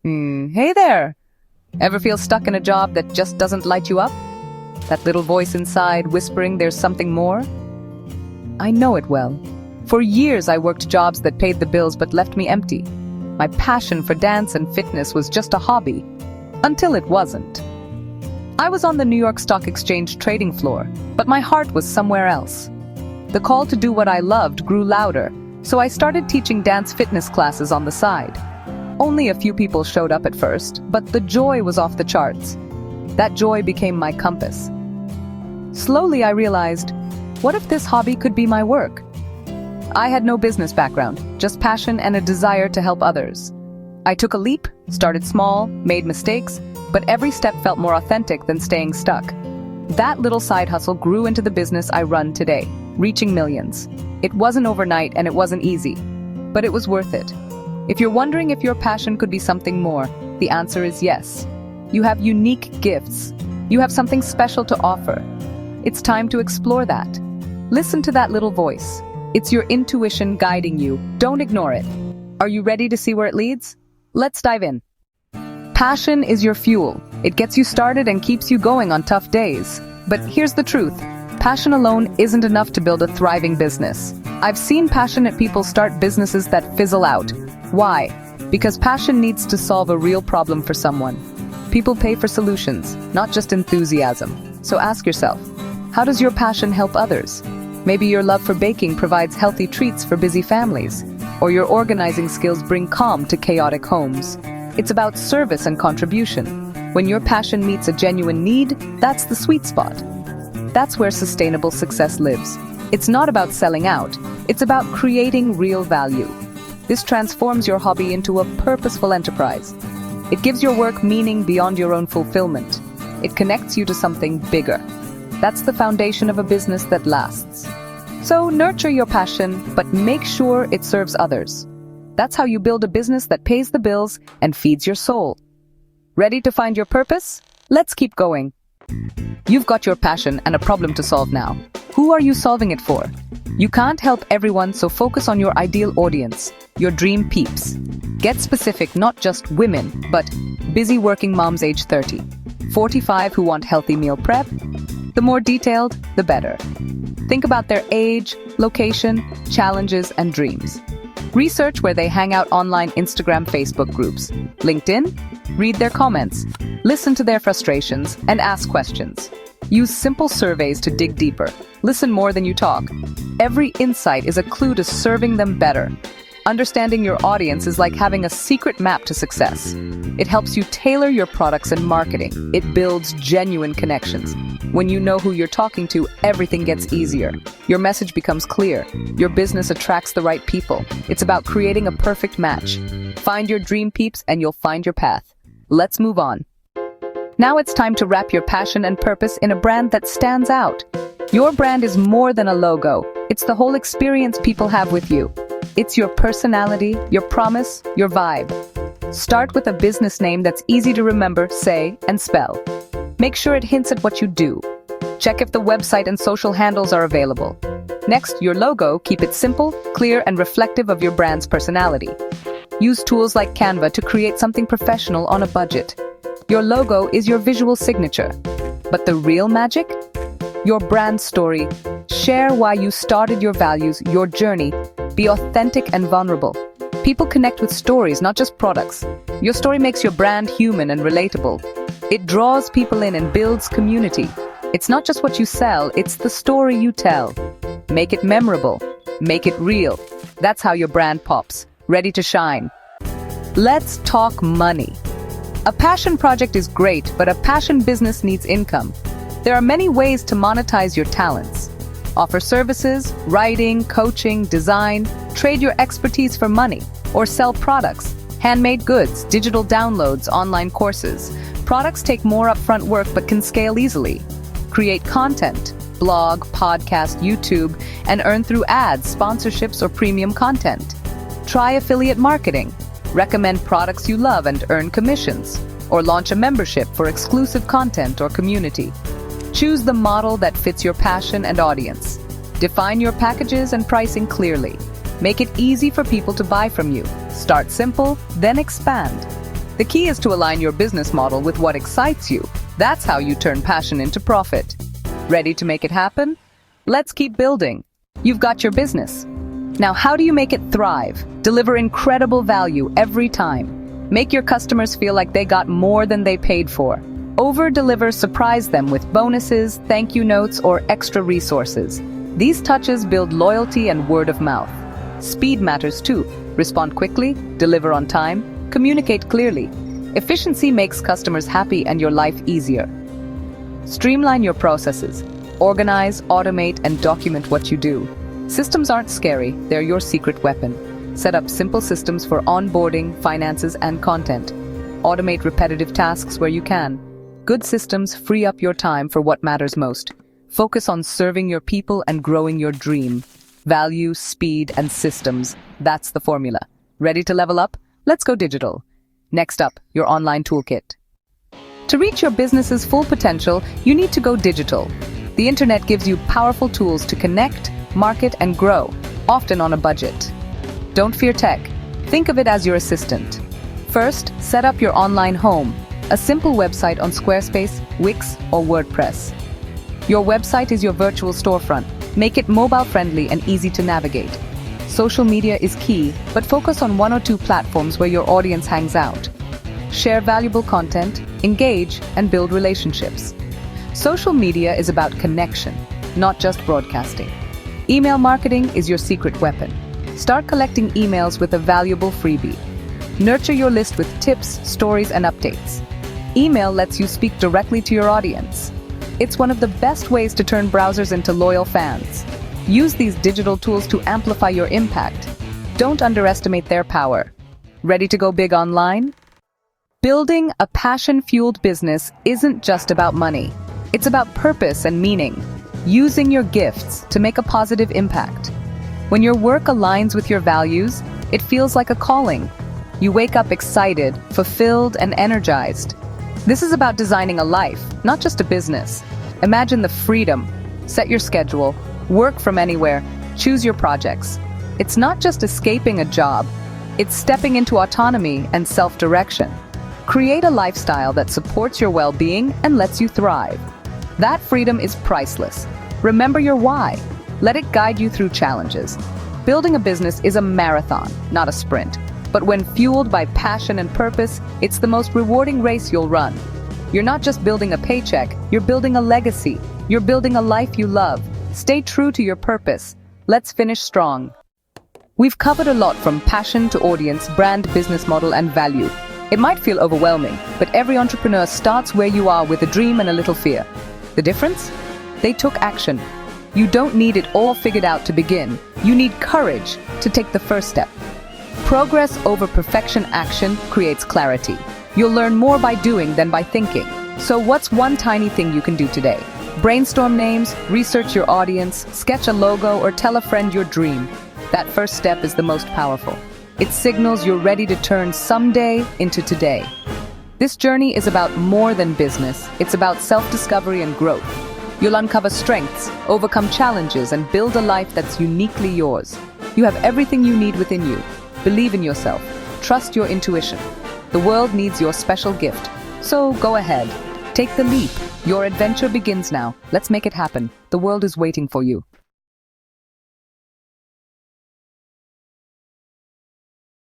Hey there! Ever feel stuck in a job that just doesn't light you up? That little voice inside whispering there's something more? I know it well. For years I worked jobs that paid the bills but left me empty. My passion for dance and fitness was just a hobby. Until it wasn't. I was on the New York Stock Exchange trading floor, but my heart was somewhere else. The call to do what I loved grew louder, so I started teaching dance fitness classes on the side. Only a few people showed up at first, but the joy was off the charts. That joy became my compass. Slowly I realized, what if this hobby could be my work? I had no business background, just passion and a desire to help others. I took a leap, started small, made mistakes, but every step felt more authentic than staying stuck. That little side hustle grew into the business I run today, reaching millions. It wasn't overnight and it wasn't easy, but it was worth it. If you're wondering if your passion could be something more, the answer is yes. You have unique gifts. You have something special to offer. It's time to explore that. Listen to that little voice. It's your intuition guiding you. Don't ignore it. Are you ready to see where it leads? Let's dive in. Passion is your fuel. It gets you started and keeps you going on tough days. But here's the truth. Passion alone isn't enough to build a thriving business. I've seen passionate people start businesses that fizzle out. Why? Because passion needs to solve a real problem for someone. People pay for solutions, not just enthusiasm. So ask yourself, how does your passion help others? Maybe your love for baking provides healthy treats for busy families, or your organizing skills bring calm to chaotic homes. It's about service and contribution. When your passion meets a genuine need, that's the sweet spot. That's where sustainable success lives. It's not about selling out, it's about creating real value. This transforms your hobby into a purposeful enterprise. It gives your work meaning beyond your own fulfillment. It connects you to something bigger. That's the foundation of a business that lasts. So nurture your passion, but make sure it serves others. That's how you build a business that pays the bills and feeds your soul. Ready to find your purpose? Let's keep going. You've got your passion and a problem to solve now. Who are you solving it for? You can't help everyone, so focus on your ideal audience, your dream peeps. Get specific, not just women, but busy working moms age 30, 45 who want healthy meal prep. The more detailed, the better. Think about their age, location, challenges, and dreams. Research where they hang out online, Instagram, Facebook groups. LinkedIn? Read their comments. Listen to their frustrations and ask questions. Use simple surveys to dig deeper. Listen more than you talk. Every insight is a clue to serving them better. Understanding your audience is like having a secret map to success. It helps you tailor your products and marketing. It builds genuine connections. When you know who you're talking to, everything gets easier. Your message becomes clear. Your business attracts the right people. It's about creating a perfect match. Find your dream peeps and you'll find your path. Let's move on. Now it's time to wrap your passion and purpose in a brand that stands out. Your brand is more than a logo. It's the whole experience people have with you. It's your personality, your promise, your vibe. Start with a business name that's easy to remember, say, and spell. Make sure it hints at what you do. Check if the website and social handles are available. Next, your logo, keep it simple, clear, and reflective of your brand's personality. Use tools like Canva to create something professional on a budget. Your logo is your visual signature. But the real magic? Your brand story. Share why you started, your values, your journey. Be authentic and vulnerable. People connect with stories, not just products. Your story makes your brand human and relatable. It draws people in and builds community. It's not just what you sell, it's the story you tell. Make it memorable. Make it real. That's how your brand pops, ready to shine. Let's talk money. A passion project is great, but a passion business needs income. There are many ways to monetize your talents. Offer services, writing, coaching, design, trade your expertise for money, or sell products, handmade goods, digital downloads, online courses. Products take more upfront work but can scale easily. Create content, blog, podcast, YouTube, and earn through ads, sponsorships, or premium content. Try affiliate marketing. Recommend products you love and earn commissions, or launch a membership for exclusive content or community. Choose the model that fits your passion and audience. Define your packages and pricing clearly. Make it easy for people to buy from you. Start simple, then expand. The key is to align your business model with what excites you. That's how you turn passion into profit. Ready to make it happen? Let's keep building. You've got your business. Now, how do you make it thrive? Deliver incredible value every time. Make your customers feel like they got more than they paid for. Over-deliver, surprise them with bonuses, thank you notes, or extra resources. These touches build loyalty and word of mouth. Speed matters too. Respond quickly, deliver on time, communicate clearly. Efficiency makes customers happy and your life easier. Streamline your processes. Organize, automate, and document what you do. Systems aren't scary, they're your secret weapon. Set up simple systems for onboarding, finances, and content. Automate repetitive tasks where you can. Good systems free up your time for what matters most. Focus on serving your people and growing your dream. Value, speed, and systems. That's the formula. Ready to level up? Let's go digital. Next up, your online toolkit. To reach your business's full potential, you need to go digital. The internet gives you powerful tools to connect, market, and grow, often on a budget. Don't fear tech. Think of it as your assistant. First, set up your online home, a simple website on Squarespace, Wix, or WordPress. Your website is your virtual storefront. Make it mobile-friendly and easy to navigate. Social media is key, but focus on 1 or 2 platforms where your audience hangs out. Share valuable content, engage, and build relationships. Social media is about connection, not just broadcasting. Email marketing is your secret weapon. Start collecting emails with a valuable freebie. Nurture your list with tips, stories, and updates. Email lets you speak directly to your audience. It's one of the best ways to turn browsers into loyal fans. Use these digital tools to amplify your impact. Don't underestimate their power. Ready to go big online? Building a passion-fueled business isn't just about money. It's about purpose and meaning. Using your gifts to make a positive impact. When your work aligns with your values, it feels like a calling. You wake up excited, fulfilled, and energized. This is about designing a life, not just a business. Imagine the freedom. Set your schedule, work from anywhere, choose your projects. It's not just escaping a job, it's stepping into autonomy and self-direction. Create a lifestyle that supports your well-being and lets you thrive. That freedom is priceless. Remember your why. Let it guide you through challenges. Building a business is a marathon, not a sprint. But when fueled by passion and purpose, it's the most rewarding race you'll run. You're not just building a paycheck, you're building a legacy. You're building a life you love. Stay true to your purpose. Let's finish strong. We've covered a lot from passion to audience, brand, business model, and value. It might feel overwhelming, but every entrepreneur starts where you are with a dream and a little fear. The difference? They took action. You don't need it all figured out to begin. You need courage to take the first step. Progress over perfection action creates clarity. You'll learn more by doing than by thinking. So what's one tiny thing you can do today? Brainstorm names, research your audience, sketch a logo, or tell a friend your dream. That first step is the most powerful. It signals you're ready to turn someday into today. This journey is about more than business. It's about self-discovery and growth. You'll uncover strengths, overcome challenges, and build a life that's uniquely yours. You have everything you need within you. Believe in yourself. Trust your intuition. The world needs your special gift. So go ahead. Take the leap. Your adventure begins now. Let's make it happen. The world is waiting for you.